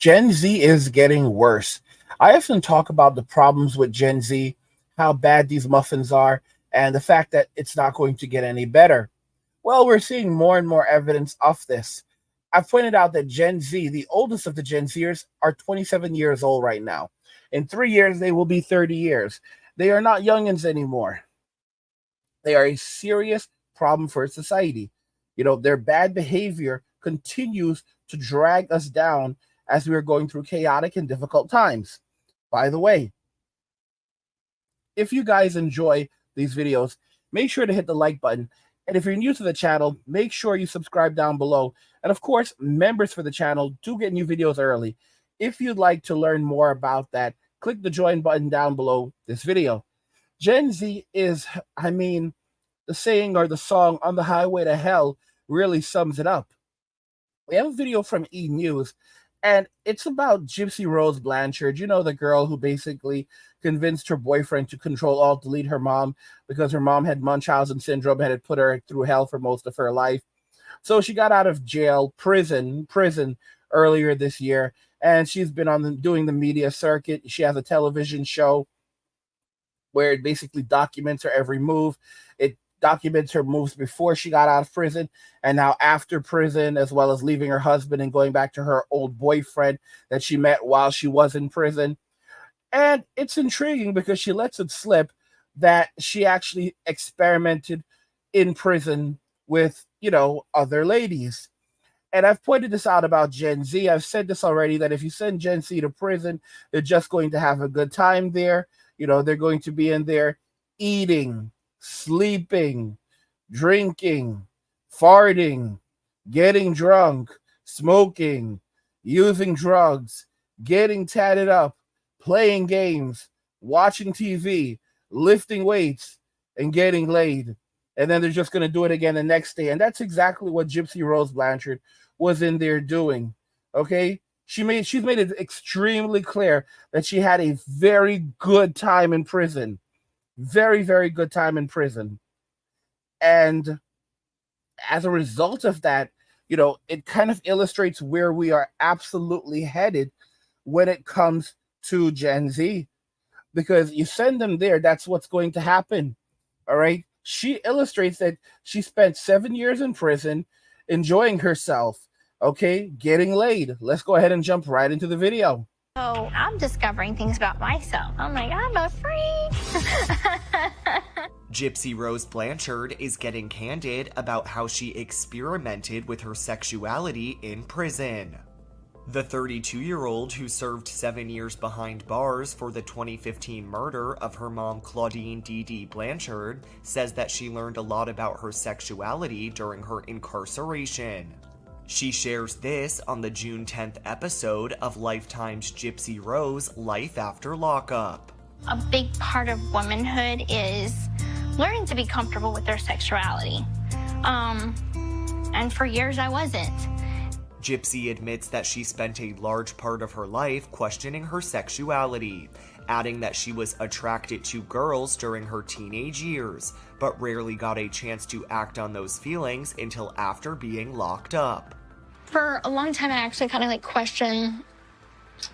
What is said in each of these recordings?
Gen Z is getting worse. I often talk about the problems with Gen Z, how bad these muffins are, and the fact that it's not going to get any better. Well, we're seeing more and more evidence of this. I've pointed out that Gen Z, the oldest of the Gen Zers, are 27 years old right now. In 3 years, they will be 30 years. They are not youngins anymore. They are a serious problem for society. Their bad behavior continues to drag us down as we are going through chaotic and difficult times. By the way, if you guys enjoy these videos, make sure to hit the like button. And if you're new to the channel, make sure you subscribe down below. And of course, members for the channel do get new videos early. If you'd like to learn more about that, click the join button down below this video. Gen Z is, the saying or the song "On the Highway to Hell" really sums it up. We have a video from E! News, and it's about Gypsy Rose Blanchard, the girl who basically convinced her boyfriend to control alt delete her mom because her mom had Munchausen syndrome and had put her through hell for most of her life. So she got out of prison earlier this year, and she's been doing the media circuit. She has a television show where it basically documents her every move. It documents her moves before she got out of prison and now after prison, as well as leaving her husband and going back to her old boyfriend that she met while she was in prison. And it's intriguing because she lets it slip that she actually experimented in prison with, other ladies. And I've pointed this out about Gen Z. I've said this already, that if you send Gen Z to prison, they're just going to have a good time there. They're going to be in there eating, sleeping, drinking, farting, getting drunk, smoking, using drugs, getting tatted up, playing games, watching TV, lifting weights, and getting laid. And then they're just going to do it again the next day. And that's exactly what Gypsy Rose Blanchard was in there doing. Okay? She's made it extremely clear that she had a very good time in prison. Very, very good time in prison. And as a result of that, it kind of illustrates where we are absolutely headed when it comes to Gen Z. Because you send them there, that's what's going to happen. All right? She illustrates that she spent 7 years in prison enjoying herself, okay, getting laid. Let's go ahead and jump right into the video. So I'm discovering things about myself. I'm like, I'm a freak. Gypsy Rose Blanchard is getting candid about how she experimented with her sexuality in prison. The 32-year-old, who served 7 years behind bars for the 2015 murder of her mom Claudine D.D. Blanchard, says that she learned a lot about her sexuality during her incarceration. She shares this on the June 10th episode of Lifetime's Gypsy Rose Life After Lockup. A big part of womanhood is learning to be comfortable with their sexuality. And for years I wasn't. Gypsy admits that she spent a large part of her life questioning her sexuality, adding that she was attracted to girls during her teenage years, but rarely got a chance to act on those feelings until after being locked up. For a long time, I actually kind of questioned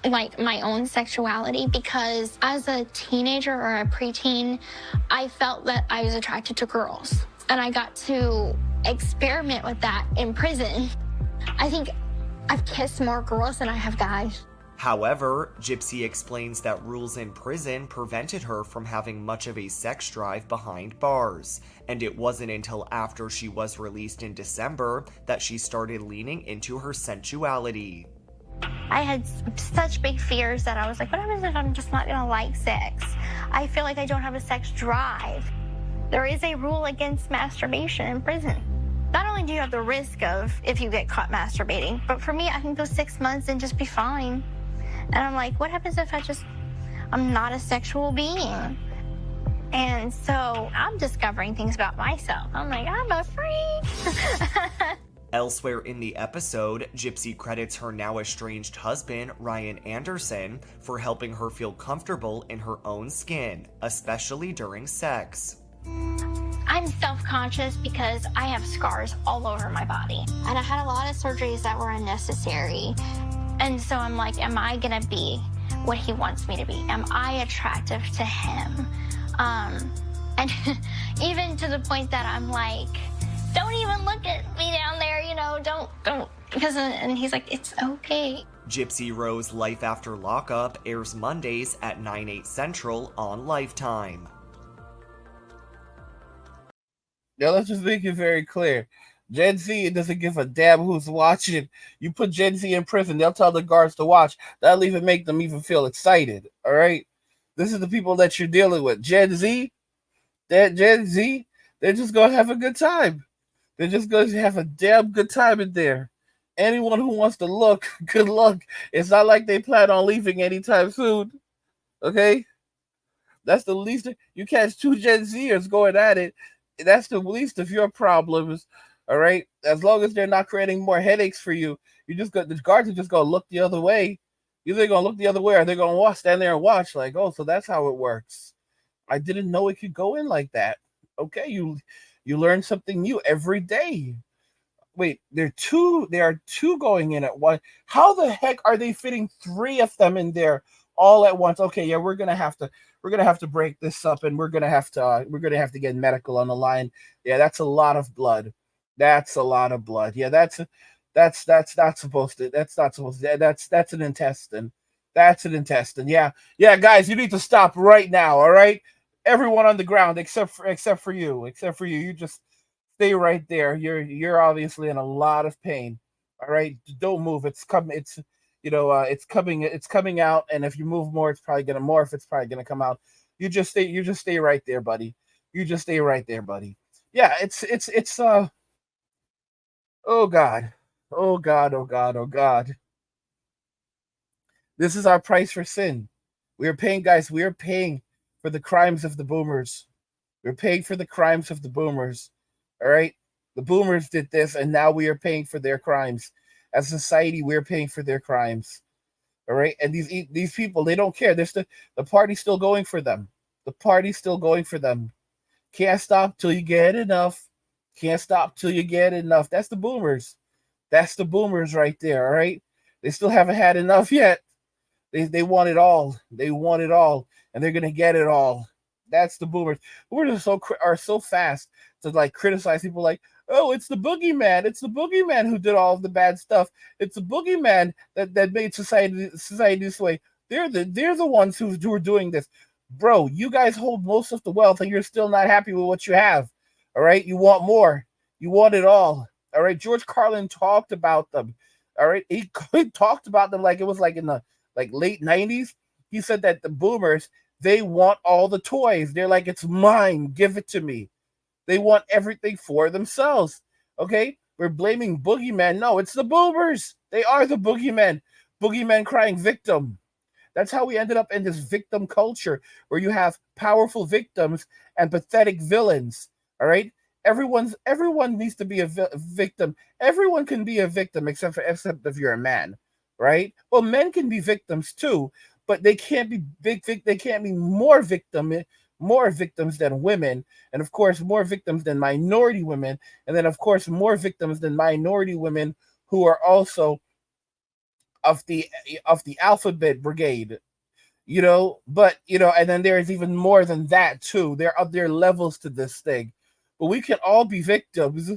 my own sexuality, because as a teenager or a preteen, I felt that I was attracted to girls, and I got to experiment with that in prison. I think I've kissed more girls than I have guys. However, Gypsy explains that rules in prison prevented her from having much of a sex drive behind bars, and it wasn't until after she was released in December that she started leaning into her sensuality. I had such big fears that I was like, what happens if I'm just not gonna like sex? I feel like I don't have a sex drive. There is a rule against masturbation in prison. Not only do you have the risk of if you get caught masturbating, but for me, I can go 6 months and just be fine. And I'm like, what happens if I'm not a sexual being? And so I'm discovering things about myself. I'm like, I'm a freak. Elsewhere in the episode, Gypsy credits her now estranged husband, Ryan Anderson, for helping her feel comfortable in her own skin, especially during sex. I'm self-conscious because I have scars all over my body. And I had a lot of surgeries that were unnecessary. And so I'm like, am I going to be what he wants me to be? Am I attractive to him? And even to the point that I'm like, don't even look at me down there, don't. And he's like, it's okay. Gypsy Rose Life After Lockup airs Mondays at 9/8 Central on Lifetime. Now, let's just make it very clear. Gen Z doesn't give a damn who's watching. You put Gen Z in prison, they'll tell the guards to watch. That'll even make them even feel excited. All right? This is the people that you're dealing with. Gen Z, they're just going to have a good time. They're just going to have a damn good time in there. Anyone who wants to look, good luck. It's not like they plan on leaving anytime soon. Okay? That's the least. You catch two Gen Zers going at it. That's the least of your problems. All right? As long as they're not creating more headaches for you, the guards are just going to look the other way. Either they're going to look the other way or they're going to stand there and watch like, oh, so that's how it works. I didn't know it could go in like that. Okay, you learn something new every day. Wait, there are two going in at one. How the heck are they fitting three of them in there all at once? Okay, yeah, we're gonna have to break this up, and we're gonna have to get medical on the line. Yeah, that's a lot of blood. That's a lot of blood. Yeah, that's not supposed to. That's an intestine. That's an intestine. Yeah, yeah, guys, you need to stop right now. All right, everyone on the ground except for you. You just stay right there. You're obviously in a lot of pain. All right, don't move. It's coming. It's coming out. And if you move more, it's probably gonna morph. It's probably gonna come out. You just stay right there, buddy. You just stay right there, buddy. Yeah, it's. Oh God, oh God, oh God, oh God. This is our price for sin. We are paying, guys. We are paying for the crimes of the boomers. We're paying for the crimes of the boomers. All right? The boomers did this, and now we are paying for their crimes. As a society, we're paying for their crimes. All right? And these people, they don't care. The party's still going for them. The party's still going for them. Can't stop till you get enough. Can't stop till you get enough. That's the boomers. That's the boomers right there, all right? They still haven't had enough yet. They want it all. They want it all, and they're gonna get it all. That's the boomers. Boomers are so fast to like criticize people like, oh, it's the boogeyman. It's the boogeyman who did all of the bad stuff. It's the boogeyman that made society this way. They're the ones who are doing this. Bro, you guys hold most of the wealth and you're still not happy with what you have. All right. You want more. You want it all. All right. George Carlin talked about them. All right. He talked about them like it was like in the late 90s. He said that the boomers, they want all the toys. They're like, it's mine. Give it to me. They want everything for themselves. Okay? We're blaming boogeyman. No, it's the boomers. They are the boogeyman. Boogeyman crying victim. That's how we ended up in this victim culture where you have powerful victims and pathetic villains. All right? Everyone needs to be a victim. Everyone can be a victim except if you're a man, right? Well, men can be victims too, but they can't be they can't be more victims than women, and of course more victims than minority women, and then of course more victims than minority women who are also of the alphabet brigade, but and then there's even more than that too. There are levels to this thing, but we can all be victims.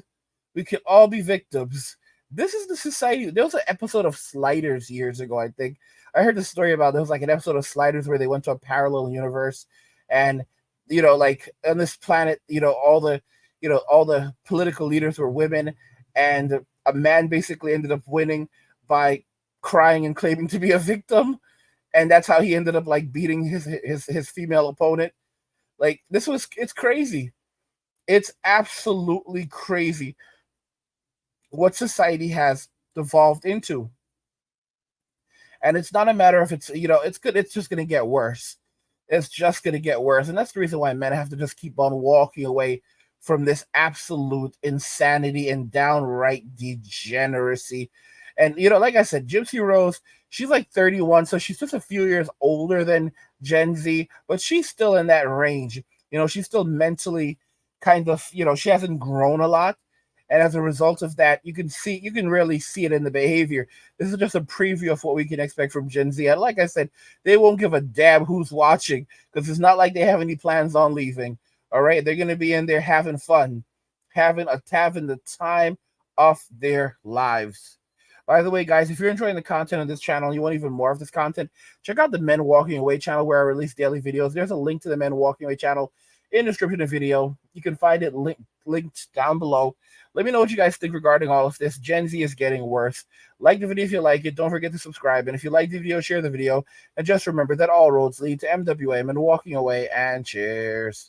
We can all be victims. This is the society. There was an episode of Sliders years ago, I think. I heard the story about there was like an episode of Sliders where they went to a parallel universe, and like on this planet, all the political leaders were women, and a man basically ended up winning by crying and claiming to be a victim, and that's how he ended up like beating his female opponent. Like it's crazy. It's absolutely crazy what society has devolved into. And it's not a matter of it's good. It's just going to get worse. It's just going to get worse. And that's the reason why men have to just keep on walking away from this absolute insanity and downright degeneracy. And, like I said, Gypsy Rose, she's like 31, so she's just a few years older than Gen Z, but she's still in that range. She's still mentally kind of, she hasn't grown a lot. And as a result of that, you can really see it in the behavior. This is just a preview of what we can expect from Gen Z. And like I said, they won't give a damn who's watching because it's not like they have any plans on leaving. All right, they're gonna be in there having fun, having the time of their lives. By the way, guys, if you're enjoying the content on this channel and you want even more of this content, check out the Men Walking Away channel where I release daily videos. There's a link to the Men Walking Away channel in the description of the video. You can find it linked down below. Let me know what you guys think regarding all of this. Gen Z is getting worse. Like the video if you like it. Don't forget to subscribe. And if you like the video, share the video. And just remember that all roads lead to MWA, Men Walking Away, and cheers.